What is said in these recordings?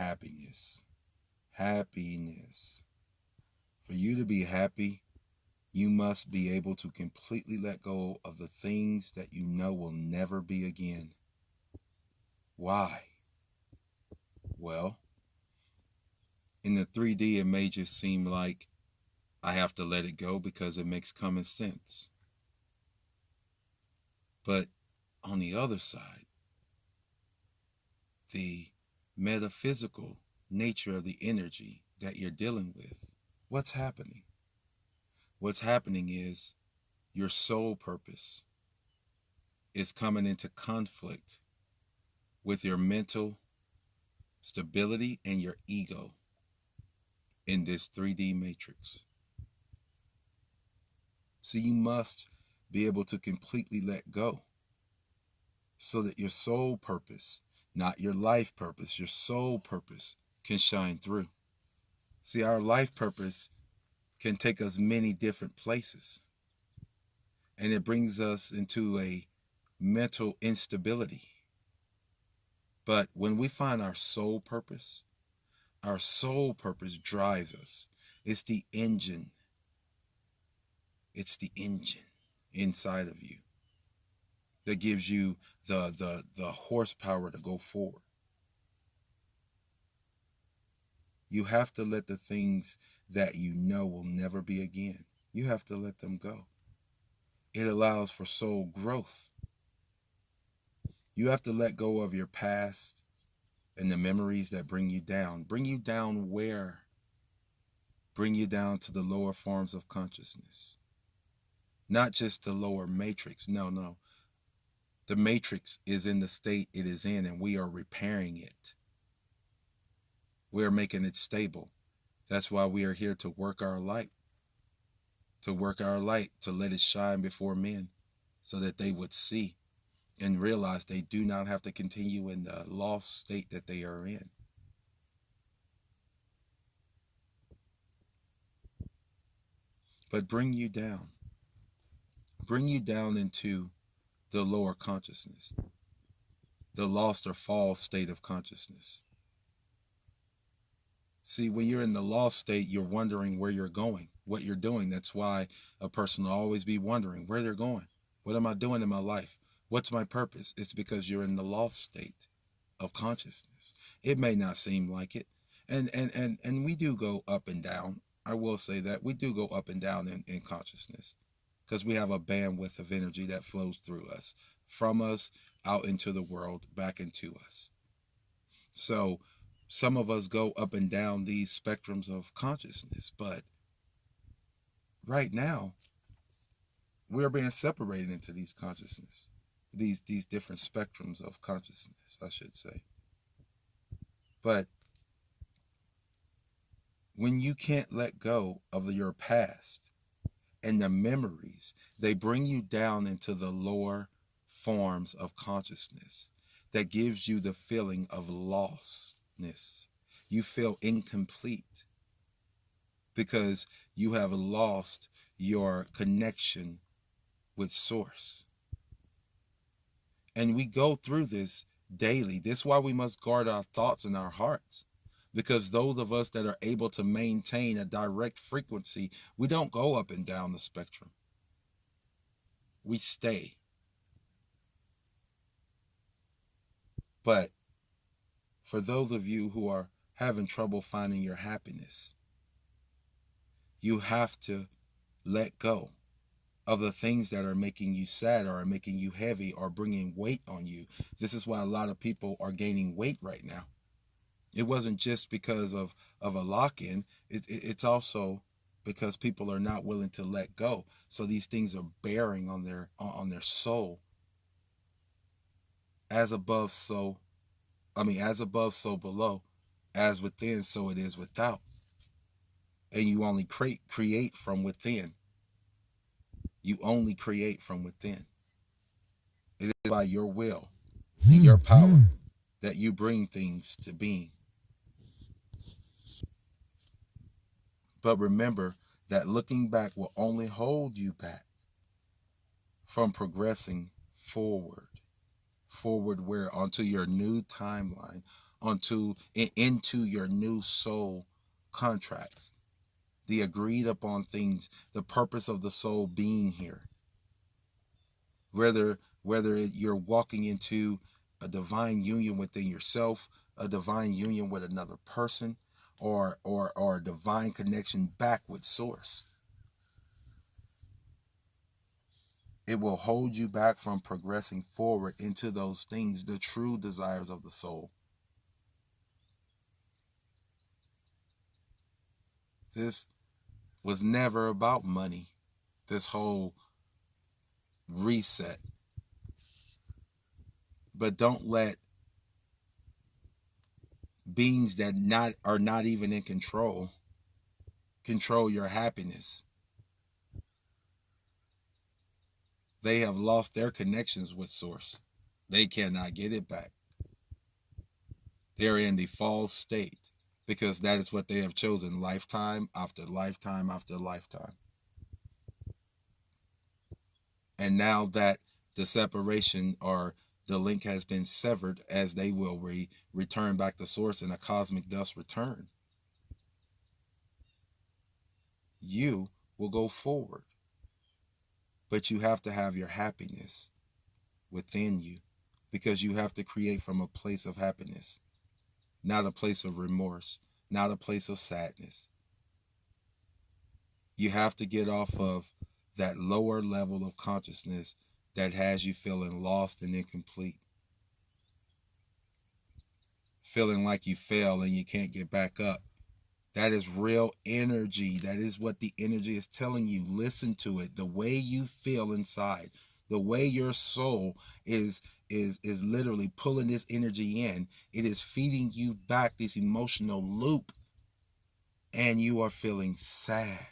happiness. Happiness. For you to be happy, you must be able to completely let go of the things that you know will never be again. Why? Well, in the 3D, it may just seem like I have to let it go because it makes common sense. But on the other side, the metaphysical nature of the energy that you're dealing with, what's happening? What's happening is your soul purpose is coming into conflict with your mental stability and your ego in this 3D matrix. So you must be able to completely let go so that your soul purpose, not your life purpose, your soul purpose can shine through. See, our life purpose can take us many different places, and it brings us into a mental instability. But when we find our soul purpose drives us. It's the engine. It's the engine inside of you that gives you the horsepower to go forward. You have to let the things that you know will never be again, you have to let them go. It allows for soul growth. You have to let go of your past and the memories that bring you down. Bring you down where? Bring you down to the lower forms of consciousness. Not just the lower matrix. No. The matrix is in the state it is in, and we are repairing it. We are making it stable. That's why we are here to work our light. To work our light, to let it shine before men so that they would see and realize they do not have to continue in the lost state that they are in. But bring you down into the lower consciousness, the lost or fall state of consciousness. See, when you're in the lost state, you're wondering where you're going, what you're doing. That's why a person will always be wondering where they're going. What am I doing in my life? What's my purpose? It's because you're in the lost state of consciousness. It may not seem like it. And we do go up and down. I will say that we do go up and down in consciousness because we have a bandwidth of energy that flows through us, from us, out into the world, back into us. So some of us go up and down these spectrums of consciousness, but right now we're being separated into these consciousness, these different spectrums of consciousness, I should say. But when you can't let go of your past and the memories, they bring you down into the lower forms of consciousness that gives you the feeling of lostness. You feel incomplete because you have lost your connection with source. And we go through this daily. This is why we must guard our thoughts and our hearts. Because those of us that are able to maintain a direct frequency, we don't go up and down the spectrum. We stay. But for those of you who are having trouble finding your happiness, you have to let go of the things that are making you sad or are making you heavy or bringing weight on you. This is why a lot of people are gaining weight right now. It wasn't just because of a lock-in. It's also because people are not willing to let go. So these things are bearing on their soul. As above, so below. As within, so it is without. And you only create from within. You only create from within. It is by your will and your power that you bring things to being. But remember that looking back will only hold you back from progressing forward. Forward where? Onto your new timeline, into your new soul contracts, the agreed upon things, the purpose of the soul being here. Whether you're walking into a divine union within yourself, a divine union with another person, or a divine connection back with source, it will hold you back from progressing forward into those things, the true desires of the soul. This was never about money, this whole reset. But don't let beings that are not even in control your happiness. They have lost their connections with source. They cannot get it back. They're in the false state because that is what they have chosen, lifetime after lifetime after lifetime. And now that the separation or the link has been severed, as they will return back to source in a cosmic dust return, you will go forward. But you have to have your happiness within you, because you have to create from a place of happiness, not a place of remorse, not a place of sadness. You have to get off of that lower level of consciousness that has you feeling lost and incomplete, feeling like you fail and you can't get back up. That is real energy. That is what the energy is telling you. Listen to it. The way you feel inside, the way your soul is literally pulling this energy in. It is feeding you back this emotional loop, and you are feeling sad.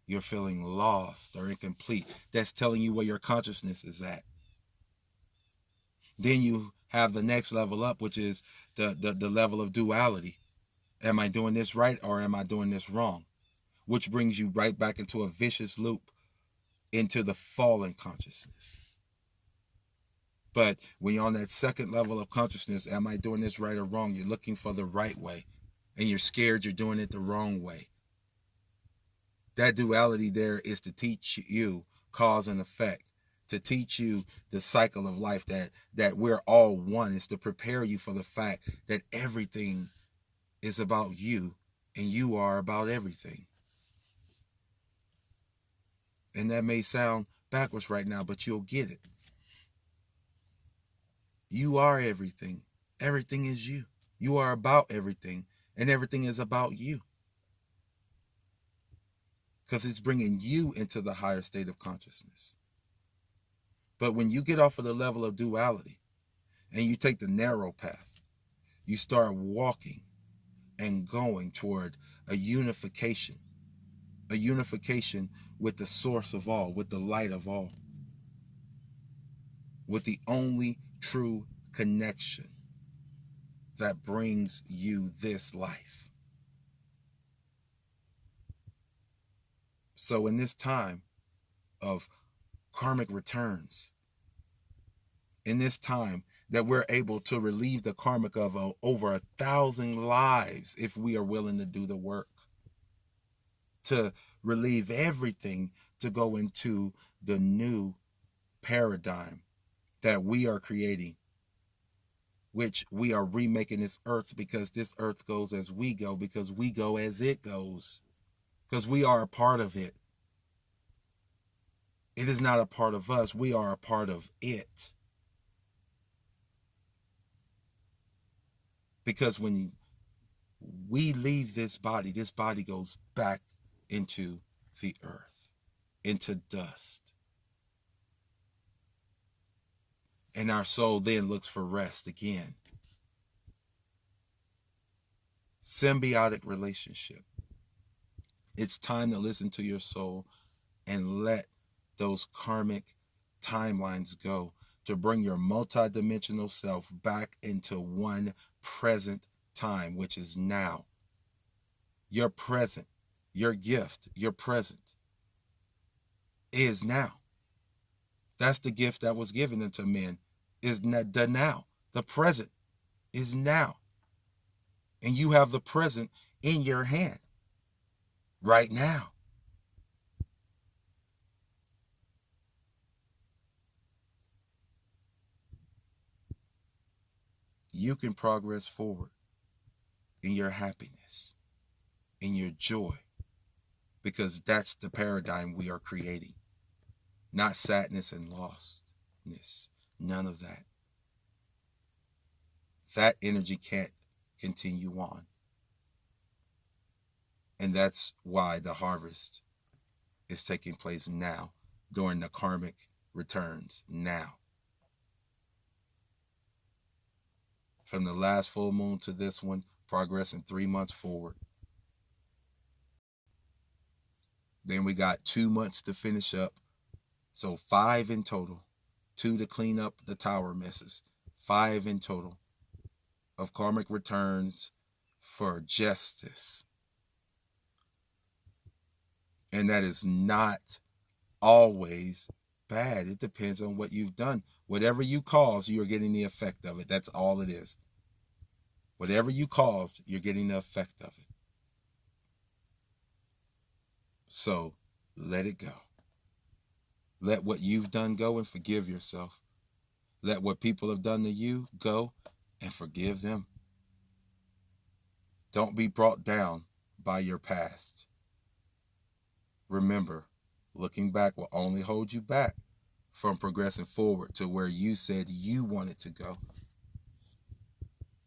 You're feeling lost or incomplete. That's telling you where your consciousness is at. Then you have the next level up, which is the level of duality. Am I doing this right or am I doing this wrong? Which brings you right back into a vicious loop, into the fallen consciousness. But when you're on that second level of consciousness, am I doing this right or wrong? You're looking for the right way, and you're scared you're doing it the wrong way. That duality there is to teach you cause and effect, to teach you the cycle of life, that we're all one. Is to prepare you for the fact that everything is about you and you are about everything. And that may sound backwards right now, but you'll get it. You are everything. Everything is you. You are about everything, and everything is about you, because it's bringing you into the higher state of consciousness. But when you get off of the level of duality and you take the narrow path, you start walking and going toward a unification with the source of all, with the light of all, with the only true connection that brings you this life. So in this time of karmic returns, in this time that we're able to relieve the karmic of over 1,000 lives, if we are willing to do the work, to relieve everything, to go into the new paradigm that we are creating, which we are remaking this earth, because this earth goes as we go, because we go as it goes, because we are a part of it. It is not a part of us. We are a part of it. Because when we leave this body goes back into the earth, into dust. And our soul then looks for rest again. Symbiotic relationship. It's time to listen to your soul and let those karmic timelines go, to bring your multidimensional self back into one present time, which is now. Your present, your gift, your present is now. That's the gift that was given unto men, is the now. The present is now. And you have the present in your hand right now. You can progress forward in your happiness, in your joy, because that's the paradigm we are creating. Not sadness and lostness. None of that. That energy can't continue on. And that's why the harvest is taking place now, during the karmic returns now. From the last full moon to this one, progressing 3 months forward. Then we got 2 months to finish up. So 5 in total. 2 to clean up the tower messes. 5 in total of karmic returns for justice. And that is not always bad. It depends on what you've done. Whatever you caused, you are getting the effect of it. That's all it is. Whatever you caused, you're getting the effect of it. So let it go. Let what you've done go and forgive yourself. Let what people have done to you go and forgive them. Don't be brought down by your past. Remember, looking back will only hold you back from progressing forward to where you said you wanted to go.